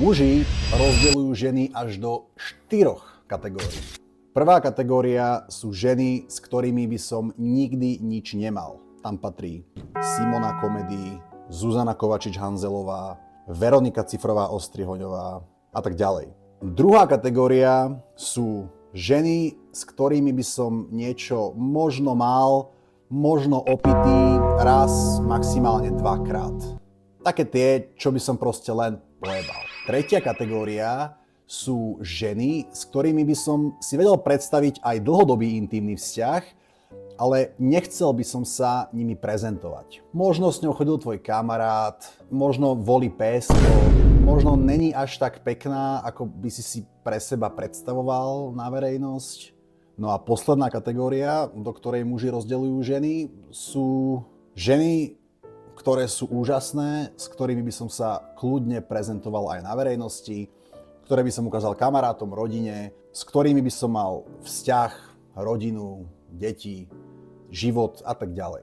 Muži rozdeľujú ženy až do 4 kategórií. Prvá kategória sú ženy, s ktorými by som nikdy nič nemal. Tam patrí Simona Komedy, Zuzana Kovačič-Hanzelová, Veronika Cifrová-Ostrihoňová a tak ďalej. Druhá kategória sú ženy, s ktorými by som niečo možno mal, možno opitý raz, maximálne 2-krát. Také tie, čo by som proste len pojebal. Tretia kategória sú ženy, s ktorými by som si vedel predstaviť aj dlhodobý intímny vzťah, ale nechcel by som sa nimi prezentovať. Možno s ňou chodil tvoj kamarát, možno volí pésko, možno není až tak pekná, ako by si pre seba predstavoval na verejnosť. No a posledná kategória, do ktorej muži rozdeľujú ženy, sú ženy, ktoré sú úžasné, s ktorými by som sa kľudne prezentoval aj na verejnosti, ktoré by som ukázal kamarátom, rodine, s ktorými by som mal vzťah, rodinu, deti, život a tak ďalej.